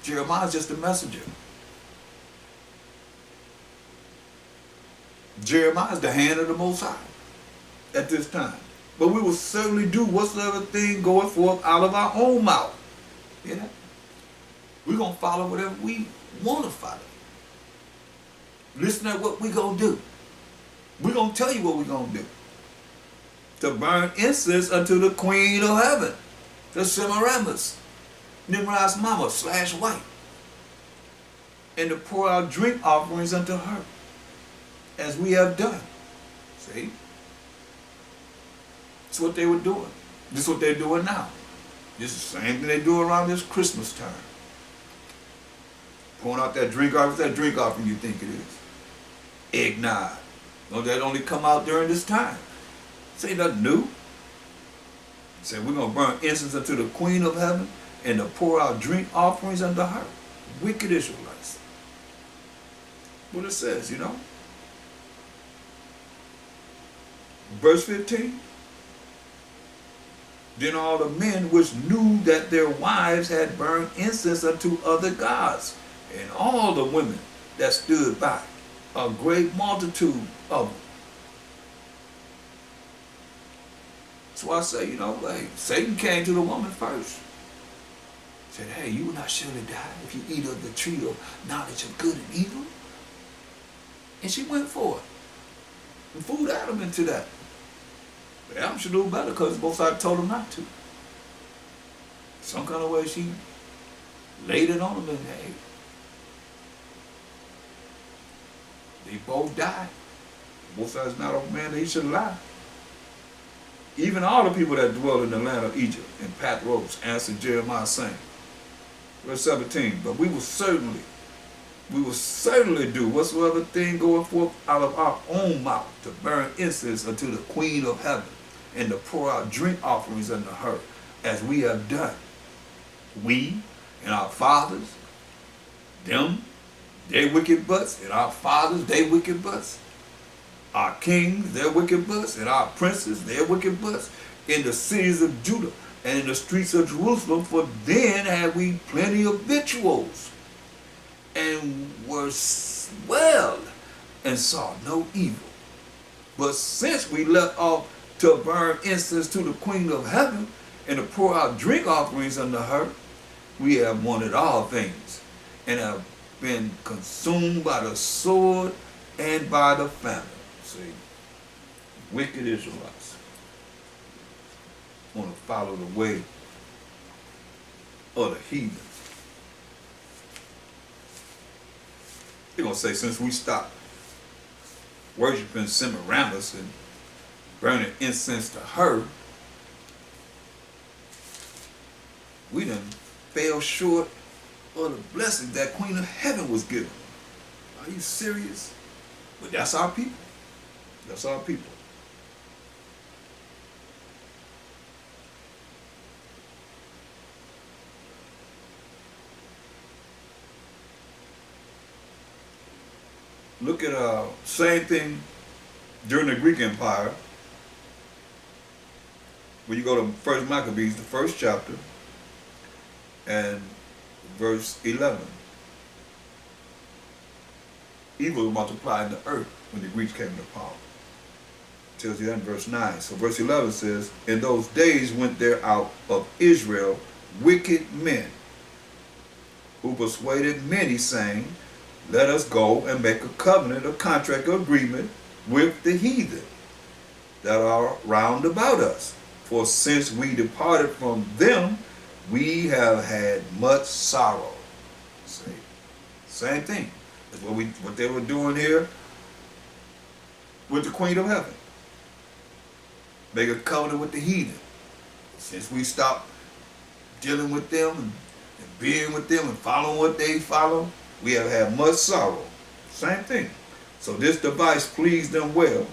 Jeremiah is just a messenger. Jeremiah is the hand of the Most High at this time. But we will certainly do whatsoever thing goeth forth out of our own mouth. You know? We're going to follow whatever we want to follow. Listen to what we're going to do. We're going to tell you what we're going to do. To burn incense unto the Queen of Heaven, the Semiramis, Nimrod's mama / wife, and to pour out drink offerings unto her, as we have done. See? That's what they were doing. This is what they're doing now. This is the same thing they do around this Christmas time. Pouring out that drink offering. What's that drink offering you think it is? Eggnog. No, that only come out during this time. This ain't nothing new. Say we're going to burn incense unto the Queen of Heaven and to pour out drink offerings unto her. Wicked Israelites. What it says, you know. Verse 15. Then all the men which knew that their wives had burned incense unto other gods, and all the women that stood by, a great multitude of them. That's why I say, you know, like, Satan came to the woman first. Said, hey, you will not surely die if you eat of the tree of knowledge of good and evil. And she went for it. And fooled Adam into that. But Adam should know better because both sides told him not to. Some kind of way she laid it on him and hey, they both died. Both sides not a man that he should lie. Even all the people that dwell in the land of Egypt and Pathros answered Jeremiah saying, verse 17, but we will certainly do whatsoever thing goeth forth out of our own mouth to burn incense unto the Queen of Heaven and to pour out drink offerings unto her, as we have done. We and our fathers, them, their wicked butts, and our fathers, their wicked butts. Our kings, their wicked butts, and our princes, their wicked butts, in the cities of Judah and in the streets of Jerusalem, for then had we plenty of victuals, and were swelled, and saw no evil. But since we left off to burn incense to the Queen of Heaven, and to pour out drink offerings unto her, we have wanted all things, and have been consumed by the sword and by the famine. See, wicked Israelites want to follow the way of the heathen. They're going to say, since we stopped worshiping Semiramis and burning incense to her, we done fell short of the blessing that Queen of Heaven was given. Are you serious? But that's our people. That's our people. Look at same thing during the Greek Empire. When you go to 1 Maccabees, the first chapter, and verse 11. Evil was multiplied in the earth when the Greeks came to power. It tells you that in verse 9. So verse 11 says, in those days went there out of Israel wicked men, who persuaded many, saying, let us go and make a covenant, a contract, or agreement with the heathen that are round about us. For since we departed from them, we have had much sorrow. See? Same thing. That's what they were doing here with the Queen of Heaven. Make a covenant with the heathen. Since we stopped dealing with them and being with them and following what they follow, we have had much sorrow. Same thing. So this device pleased them well.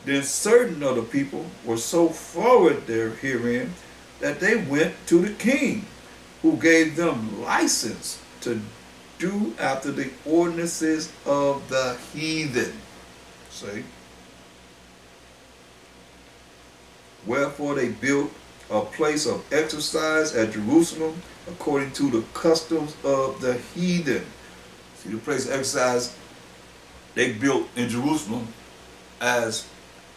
Then certain of the people were so forward there herein that they went to the king, who gave them license to do after the ordinances of the heathen. See? Wherefore they built a place of exercise at Jerusalem according to the customs of the heathen. See, the place of exercise they built in Jerusalem as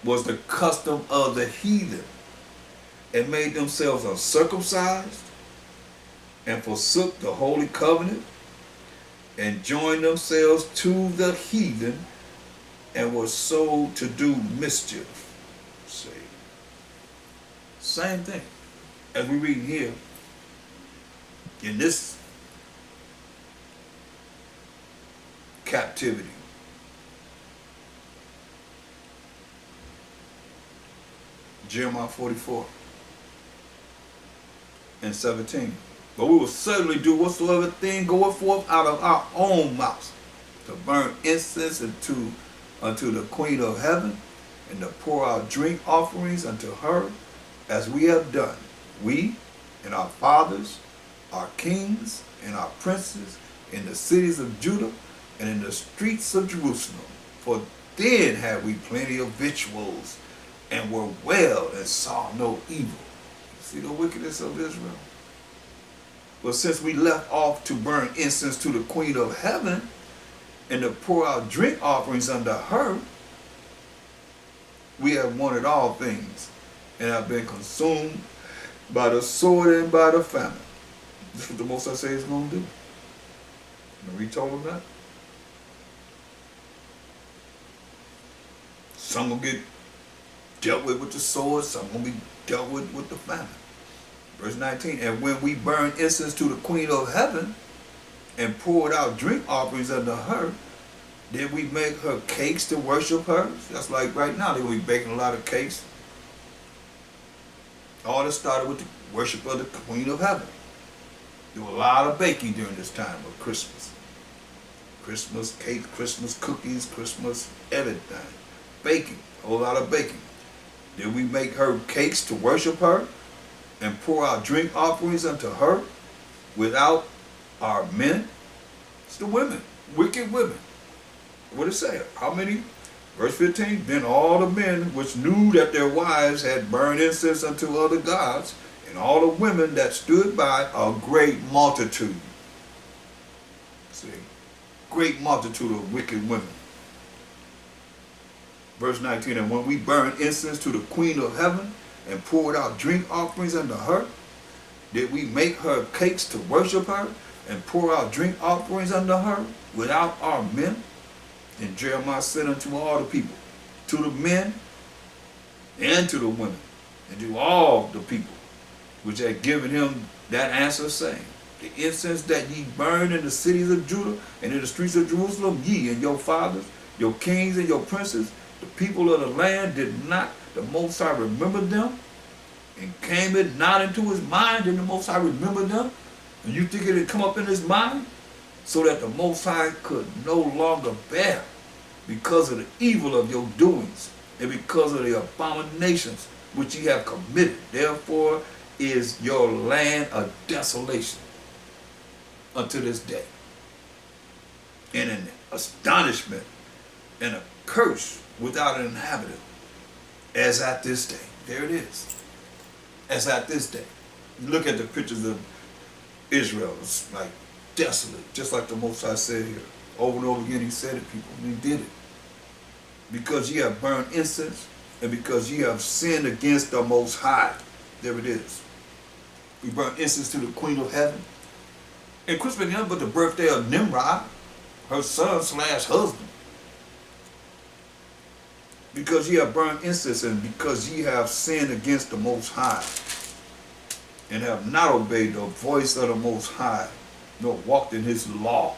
was the custom of the heathen, and made themselves uncircumcised, and forsook the holy covenant, and joined themselves to the heathen, and were sold to do mischief. See, same thing as we read here in this captivity. Jeremiah 44 and 17. But we will certainly do whatsoever thing goeth forth out of our own mouths, to burn incense unto the Queen of heaven, and to pour out drink offerings unto her, as we have done, we and our fathers, our kings and our princes, in the cities of Judah and in the streets of Jerusalem. For then had we plenty of victuals, and were well, and saw no evil. See the wickedness of Israel? But since we left off to burn incense to the Queen of heaven, and to pour out drink offerings unto her, we have wanted all things, and have been consumed by the sword and by the famine. This is what the Most High say is going to do. And we told him that. Some will get dealt with the sword, some will be dealt with the famine. Verse 19, and when we burn incense to the Queen of heaven, and poured out drink offerings unto her, did we make her cakes to worship her? That's like right now, they will be baking a lot of cakes. All this started with the worship of the Queen of heaven. There was a lot of baking during this time of Christmas. Christmas cake, Christmas cookies, Christmas everything. Baking, a whole lot of baking. Did we make her cakes to worship her, and pour out drink offerings unto her without our men? It's the women, wicked women. What did it say? How many? Verse 15, then all the men which knew that their wives had burned incense unto other gods, and all the women that stood by, a great multitude. See, great multitude of wicked women. Verse 19, and when we burned incense to the Queen of heaven, and poured out drink offerings unto her, did we make her cakes to worship her, and pour out drink offerings unto her without our men? And Jeremiah said unto all the people, to the men and to the women, and to all the people which had given him that answer, saying, the incense that ye burned in the cities of Judah and in the streets of Jerusalem, ye and your fathers, your kings and your princes, the people of the land, did not the Most High remember them? And came it not into his mind, and the Most High remembered them? And you think it had come up in his mind? So that the Most High could no longer bear, because of the evil of your doings, and because of the abominations which ye have committed. Therefore is your land a desolation unto this day, and an astonishment and a curse without an inhabitant, as at this day. There it is. As at this day. You look at the pictures of Israel, it's like desolate, just like the Most High said here. Over and over again he said it, people, and he did it. Because ye have burned incense, and because ye have sinned against the Most High. There it is. We burned incense to the Queen of heaven. And Christmas ain't but the birthday of Nimrod, her son / husband. Because ye have burned incense, and because ye have sinned against the Most High, and have not obeyed the voice of the Most High, nor walked in his law,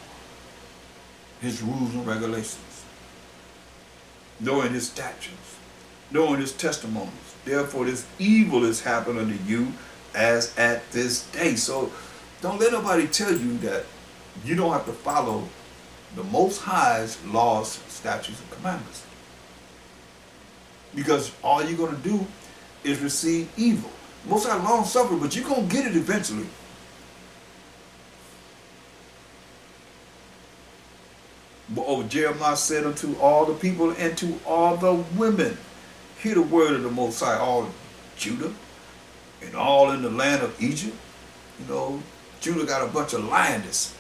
his rules and regulations, nor in his statutes, nor in his testimonies. Therefore this evil is happened unto you as at this day. So don't let nobody tell you that you don't have to follow the Most High's laws, statutes, and commandments. Because all you're going to do is receive evil. Most High long suffering, but you're going to get it eventually. But Jeremiah said unto all the people and to all the women, hear the word of the Most High, all Judah and all in the land of Egypt. You know, Judah got a bunch of lioness,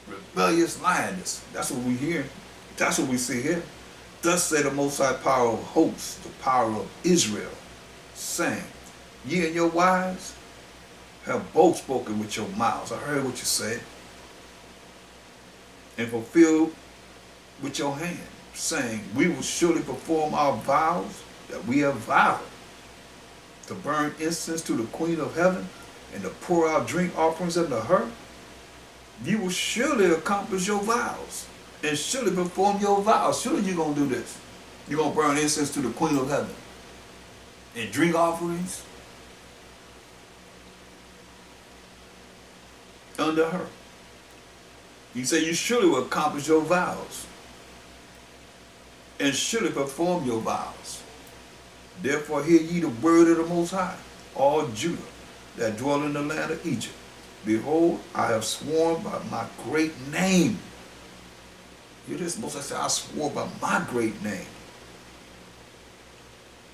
rebellious lioness. That's what we hear. That's what we see here. Thus say the Most High power of hosts, the power of Israel, saying, ye and your wives have both spoken with your mouths. I heard what you said. And fulfilled with your hand, saying, we will surely perform our vows that we have vowed, to burn incense to the Queen of Heaven, and to pour out drink offerings unto her. You will surely accomplish your vows, and surely perform your vows. Surely you're going to do this. You're going to burn incense to the Queen of Heaven, and drink offerings unto her. You say you surely will accomplish your vows, and surely perform your vows. Therefore hear ye the word of the Most High, all Judah that dwell in the land of Egypt. Behold, I have sworn by my great name. Hear this, Most High said, I swore by my great name.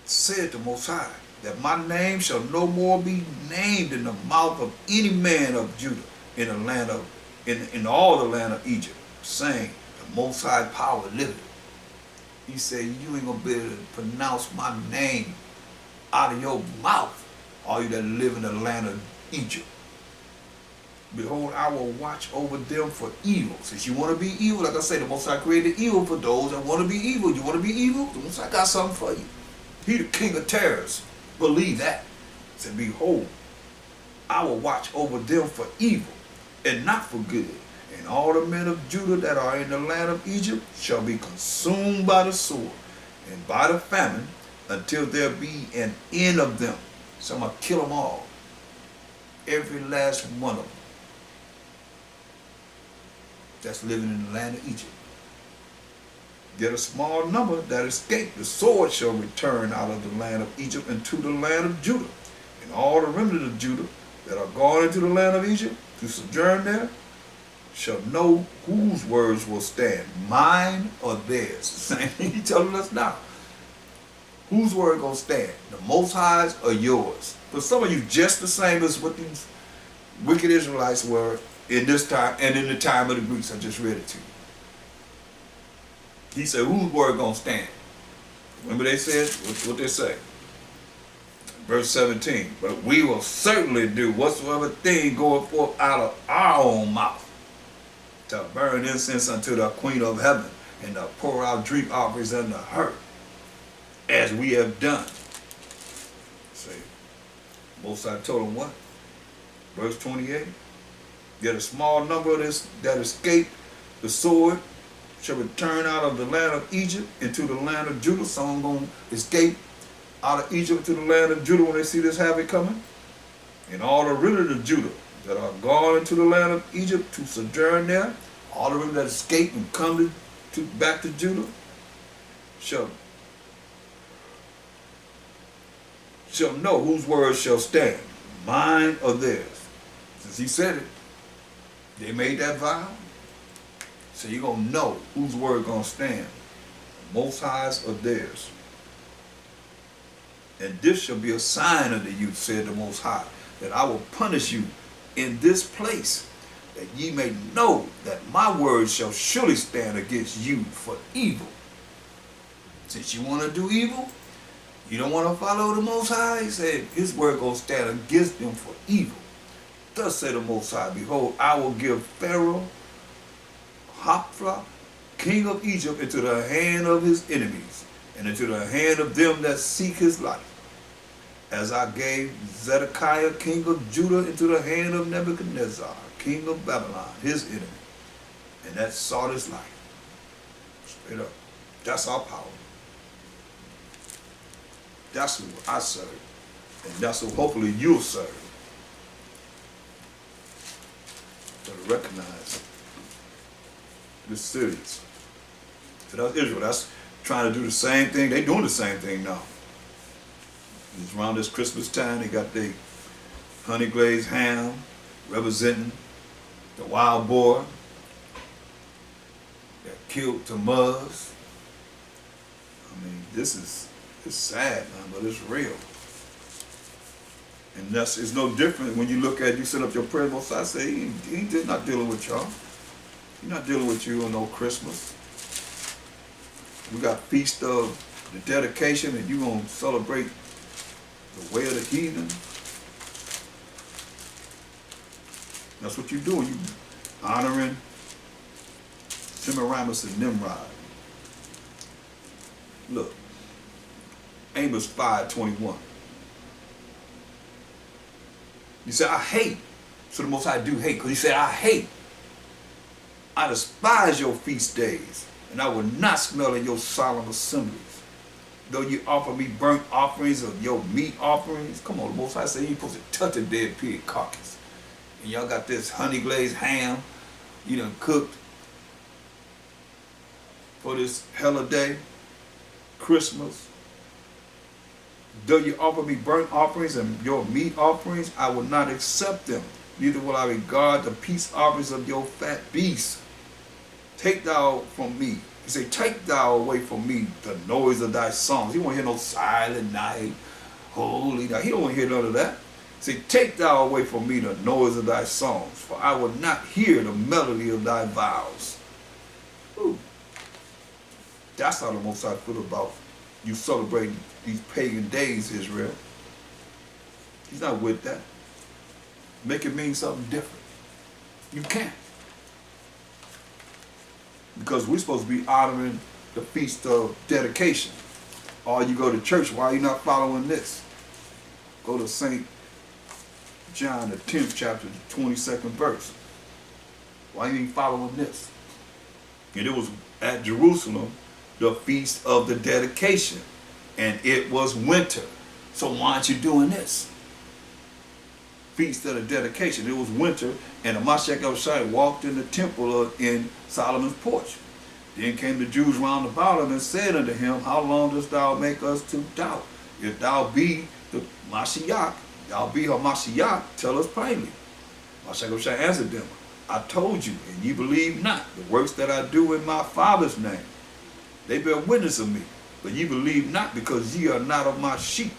Said the Most High, that my name shall no more be named in the mouth of any man of Judah in the land of in all the land of Egypt, saying, the Most High power liveth. He said, you ain't gonna be able to pronounce my name out of your mouth, all you that live in the land of Egypt. Behold, I will watch over them for evil. Since you want to be evil, like I say, the Most High created evil for those that want to be evil. You want to be evil? The Most High got something for you. He the king of terrors. Believe that. He said, behold, I will watch over them for evil, and not for good. And all the men of Judah that are in the land of Egypt shall be consumed by the sword and by the famine, until there be an end of them. So I'm going to kill them all. Every last one of them that's living in the land of Egypt. Yet a small number that escape the sword shall return out of the land of Egypt into the land of Judah. And all the remnant of Judah that are gone into the land of Egypt to sojourn there shall know whose words will stand, mine or theirs. He's telling us now. Whose word gonna stand? The Most High's or yours? For some of you, just the same as what these wicked Israelites were in this time and in the time of the Greeks. I just read it to you. He said, whose word gonna stand? Remember they said, what they say? Verse 17, but we will certainly do whatsoever thing goeth forth out of our own mouth, to burn incense unto the Queen of Heaven, and to pour out drink offerings unto her, as we have done. See, Most High told him what? Verse 28, yet a small number of this that escaped the sword shall return out of the land of Egypt into the land of Judah. Some going to escape out of Egypt to the land of Judah when they see this havoc coming. And all the remnant of Judah that are gone into the land of Egypt to sojourn there, all the remnant that escape and come back to Judah, shall know whose words shall stand, mine or theirs. Since he said it, they made that vow. So you're going to know whose word going to stand, Most High's or theirs. And this shall be a sign unto you, said the Most High, that I will punish you in this place, that ye may know that my word shall surely stand against you for evil. Since you want to do evil, you don't want to follow the Most High, he said, his word going to stand against them for evil. Thus said the Most High, behold, I will give Pharaoh, Hophra, king of Egypt, into the hand of his enemies, and into the hand of them that seek his life, as I gave Zedekiah, king of Judah, into the hand of Nebuchadnezzar, king of Babylon, his enemy, and that sought his life. Straight up. That's our power. That's who I serve, and that's who hopefully you'll serve. To recognize this serious. So that's Israel. That's trying to do the same thing. They doing the same thing now. It's around this Christmas time. They got their honey glazed ham representing the wild boar that killed Tammuz. I mean, this is, it's sad, man, but it's real. And that's it's no different when you look at you set up your prayer. Most I say he just not dealing with y'all. He's not dealing with you on no Christmas. We got feast of the dedication, and you gonna celebrate the way of the heathen. That's what you doing. You honoring Semiramis and Nimrod. Look, Amos 5:21. He said, I hate. So the Most High do hate, because he said, I hate. I despise your feast days, and I will not smell of your solemn assemblies. Though you offer me burnt offerings of your meat offerings. Come on, the Most High said you ain't supposed to touch a dead pig carcass. And y'all got this honey glazed ham you done cooked for this holiday, Christmas. Though you offer me burnt offerings and your meat offerings, I will not accept them. Neither will I regard the peace offerings of your fat beasts. Take thou from me. He said, take thou away from me the noise of thy songs. He won't hear no silent night, holy night. He don't want to hear none of that. He said, take thou away from me the noise of thy songs, for I will not hear the melody of thy vows. Ooh. That's how the Most High feel about you celebrating these pagan days, Israel. He's not with that. Make it mean something different. You can't. Because we're supposed to be honoring the feast of dedication. Or you go to church, why are you not following this? Go to St. John, the 10th chapter, the 22nd verse. Why you ain't following this? And it was at Jerusalem, the feast of the dedication. And it was winter. So why aren't you doing this? Feast of the dedication. It was winter, and the Mashiach Yahushua walked in the temple in Solomon's porch. Then came the Jews round about him and said unto him, how long dost thou make us to doubt? If thou be the Mashiach, thou be her Mashiach, tell us plainly. Mashiach Yahushua answered them, I told you, and ye believe not. The works that I do in my Father's name, they bear witness of me. But ye believe not, because ye are not of my sheep.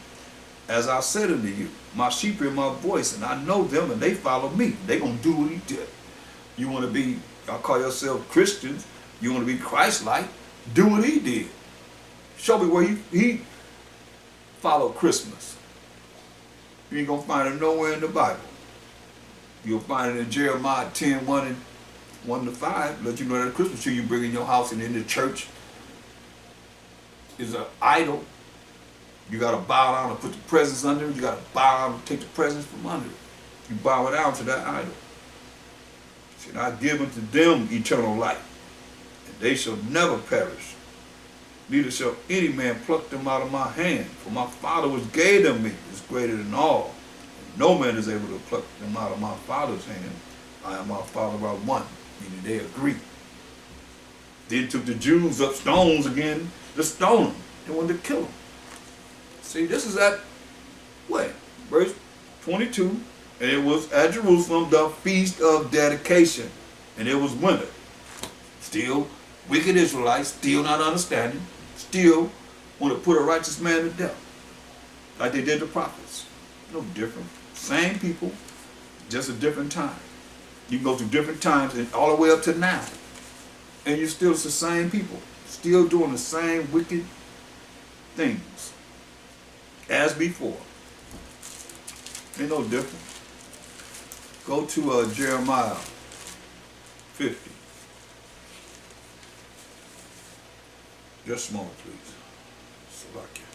As I said unto you, my sheep hear my voice, and I know them, and they follow me. They gonna do what he did. You want to be, y'all call yourself Christians, you want to be Christ-like, do what he did. Show me where he followed Christmas. You ain't gonna find it nowhere in the Bible. You'll find it in Jeremiah 10, 1 and 1 to 5. Let you know that a Christmas tree you bring in your house and in the church is an idol. You got to bow down and put the presents under it. You got to bow down and take the presents from under it. You bow it down to that idol. He said, I give unto them eternal life, and they shall never perish. Neither shall any man pluck them out of my hand. For my Father which gave them me is greater than all. And no man is able to pluck them out of my Father's hand. I and my Father are one. Meaning they agree. Then took the Jews up stones again to stone him. They wanted to kill him. See, this is at, what? Verse 22. And it was at Jerusalem the feast of dedication. And it was winter. Still, wicked Israelites, still not understanding, still want to put a righteous man to death. Like they did the prophets. No different. Same people, just a different time. You can go through different times and all the way up to now. And you're still the same people. Still doing the same wicked things as before. Ain't no different. Go to Jeremiah 50. Just small, please. Salakia.